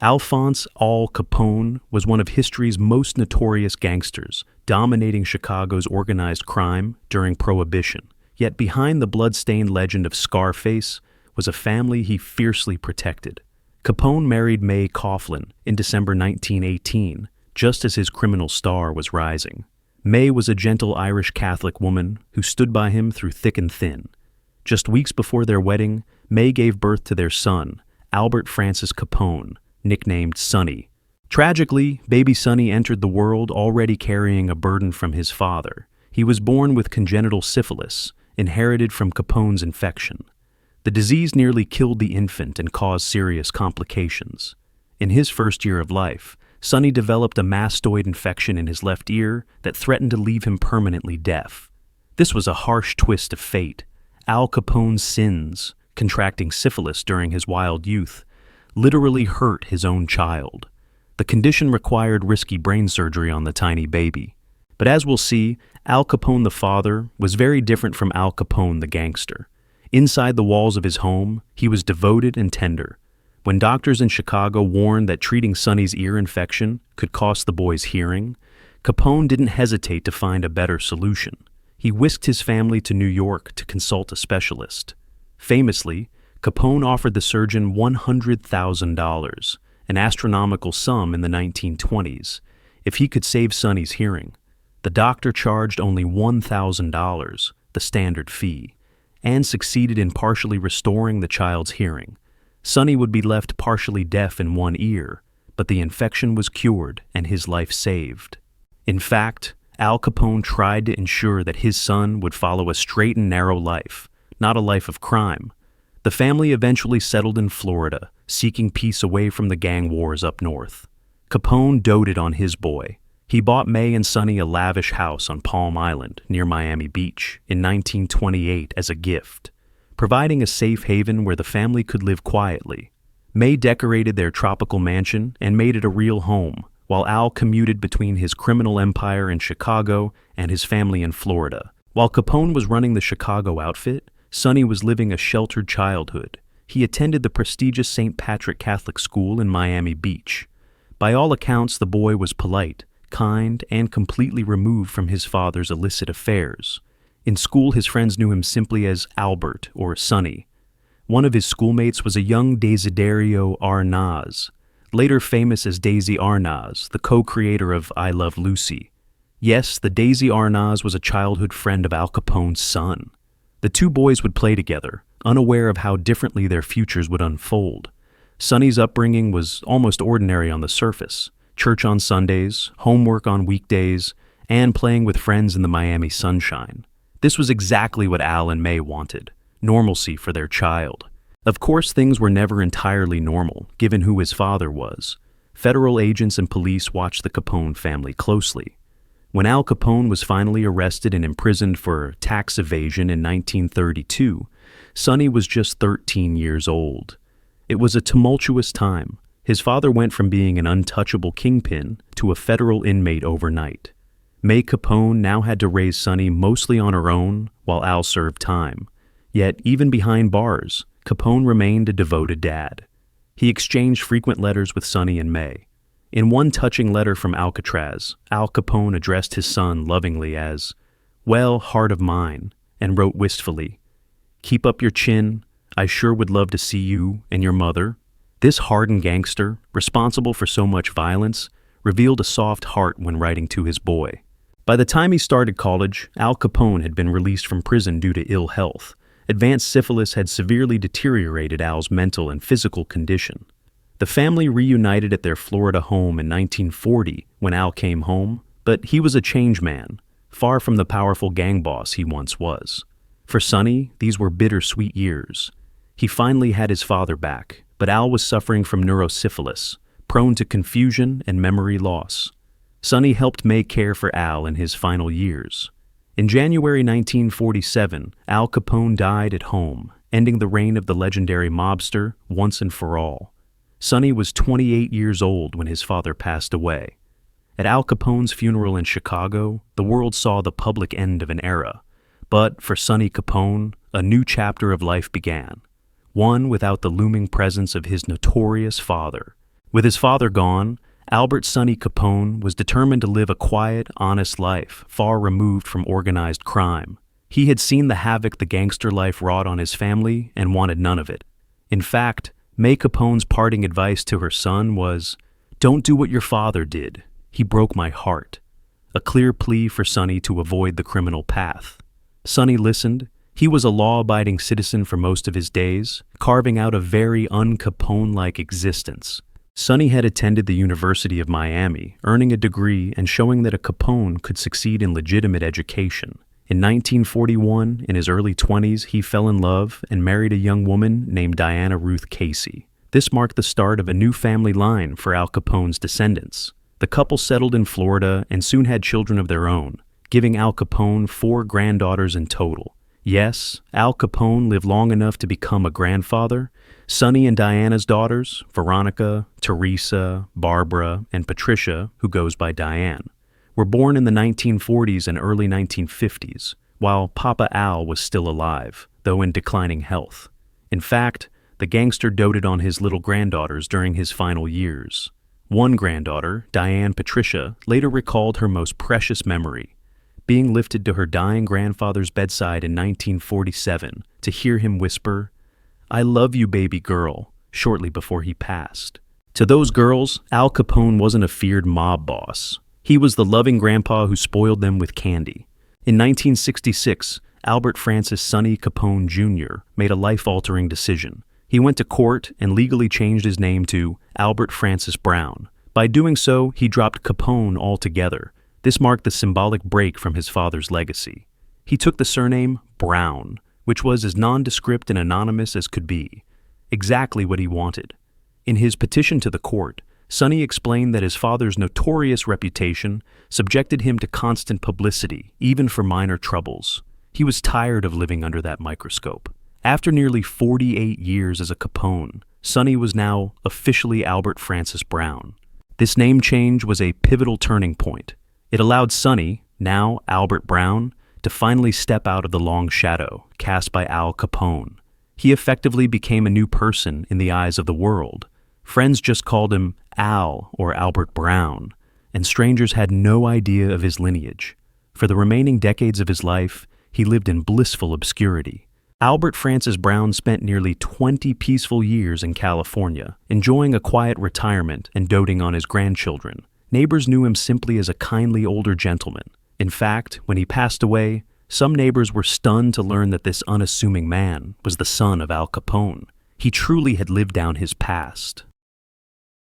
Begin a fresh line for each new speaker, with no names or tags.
Alphonse Al Capone was one of history's most notorious gangsters, dominating Chicago's organized crime during Prohibition. Yet behind the bloodstained legend of Scarface was a family he fiercely protected. Capone married Mae Coughlin in December 1918, just as his criminal star was rising. Mae was a gentle Irish Catholic woman who stood by him through thick and thin. Just weeks before their wedding, Mae gave birth to their son, Albert Francis Capone, nicknamed Sonny. Tragically, baby Sonny entered the world already carrying a burden from his father. He was born with congenital syphilis, inherited from Capone's infection. The disease nearly killed the infant and caused serious complications. In his first year of life, Sonny developed a mastoid infection in his left ear that threatened to leave him permanently deaf. This was a harsh twist of fate. Al Capone's sins, contracting syphilis during his wild youth, literally hurt his own child. The condition required risky brain surgery on the tiny baby. But as we'll see, Al Capone the father was very different from Al Capone the gangster. Inside the walls of his home, he was devoted and tender. When doctors in Chicago warned that treating Sonny's ear infection could cost the boy's hearing, Capone didn't hesitate to find a better solution. He whisked his family to New York to consult a specialist. Famously, Capone offered the surgeon $100,000, an astronomical sum in the 1920s, if he could save Sonny's hearing. The doctor charged only $1,000, the standard fee, and succeeded in partially restoring the child's hearing. Sonny would be left partially deaf in one ear, but the infection was cured and his life saved. In fact, Al Capone tried to ensure that his son would follow a straight and narrow life, not a life of crime. The family eventually settled in Florida, seeking peace away from the gang wars up north. Capone doted on his boy. He bought Mae and Sonny a lavish house on Palm Island near Miami Beach in 1928 as a gift, providing a safe haven where the family could live quietly. Mae decorated their tropical mansion and made it a real home, while Al commuted between his criminal empire in Chicago and his family in Florida. While Capone was running the Chicago outfit, Sonny was living a sheltered childhood. He attended the prestigious St. Patrick Catholic School in Miami Beach. By all accounts, the boy was polite, kind, and completely removed from his father's illicit affairs. In school, his friends knew him simply as Albert or Sonny. One of his schoolmates was a young Desiderio Arnaz, later famous as Daisy Arnaz, the co-creator of I Love Lucy. Yes, the Daisy Arnaz was a childhood friend of Al Capone's son. The two boys would play together, unaware of how differently their futures would unfold. Sonny's upbringing was almost ordinary on the surface: church on Sundays, homework on weekdays, and playing with friends in the Miami sunshine. This was exactly what Al and Mae wanted: normalcy for their child. Of course, things were never entirely normal, given who his father was. Federal agents and police watched the Capone family closely. When Al Capone was finally arrested and imprisoned for tax evasion in 1932, Sonny was just 13 years old. It was a tumultuous time. His father went from being an untouchable kingpin to a federal inmate overnight. Mae Capone now had to raise Sonny mostly on her own while Al served time. Yet, even behind bars, Capone remained a devoted dad. He exchanged frequent letters with Sonny and Mae. In one touching letter from Alcatraz, Al Capone addressed his son lovingly as, "Well, heart of mine," and wrote wistfully, "Keep up your chin. I sure would love to see you and your mother." This hardened gangster, responsible for so much violence, revealed a soft heart when writing to his boy. By the time he started college, Al Capone had been released from prison due to ill health. Advanced syphilis had severely deteriorated Al's mental and physical condition. The family reunited at their Florida home in 1940 when Al came home, but he was a changed man, far from the powerful gang boss he once was. For Sonny, these were bittersweet years. He finally had his father back, but Al was suffering from neurosyphilis, prone to confusion and memory loss. Sonny helped Mae care for Al in his final years. In January 1947, Al Capone died at home, ending the reign of the legendary mobster once and for all. Sonny was 28 years old when his father passed away. At Al Capone's funeral in Chicago, the world saw the public end of an era. But for Sonny Capone, a new chapter of life began, one without the looming presence of his notorious father. With his father gone, Albert Sonny Capone was determined to live a quiet, honest life, far removed from organized crime. He had seen the havoc the gangster life wrought on his family and wanted none of it. In fact, Mae Capone's parting advice to her son was, "Don't do what your father did. He broke my heart." A clear plea for Sonny to avoid the criminal path. Sonny listened. He was a law-abiding citizen for most of his days, carving out a very un-Capone-like existence. Sonny had attended the University of Miami, earning a degree and showing that a Capone could succeed in legitimate education. In 1941, in his early 20s, he fell in love and married a young woman named Diana Ruth Casey. This marked the start of a new family line for Al Capone's descendants. The couple settled in Florida and soon had children of their own, giving Al Capone 4 granddaughters in total. Yes, Al Capone lived long enough to become a grandfather. Sonny and Diana's daughters, Veronica, Teresa, Barbara, and Patricia, who goes by Diane, were born in the 1940s and early 1950s, while Papa Al was still alive, though in declining health. In fact, the gangster doted on his little granddaughters during his final years. One granddaughter, Diane Patricia, later recalled her most precious memory, being lifted to her dying grandfather's bedside in 1947 to hear him whisper, "I love you, baby girl," shortly before he passed. To those girls, Al Capone wasn't a feared mob boss. He was the loving grandpa who spoiled them with candy. In 1966, Albert Francis Sonny Capone Jr. made a life-altering decision. He went to court and legally changed his name to Albert Francis Brown. By doing so, he dropped Capone altogether. This marked the symbolic break from his father's legacy. He took the surname Brown, which was as nondescript and anonymous as could be. Exactly what he wanted. In his petition to the court, Sonny explained that his father's notorious reputation subjected him to constant publicity, even for minor troubles. He was tired of living under that microscope. After nearly 48 years as a Capone, Sonny was now officially Albert Francis Brown. This name change was a pivotal turning point. It allowed Sonny, now Albert Brown, to finally step out of the long shadow cast by Al Capone. He effectively became a new person in the eyes of the world. Friends just called him Al or Albert Brown, and strangers had no idea of his lineage. For the remaining decades of his life, he lived in blissful obscurity. Albert Francis Brown spent nearly 20 peaceful years in California, enjoying a quiet retirement and doting on his grandchildren. Neighbors knew him simply as a kindly older gentleman. In fact, when he passed away, some neighbors were stunned to learn that this unassuming man was the son of Al Capone. He truly had lived down his past.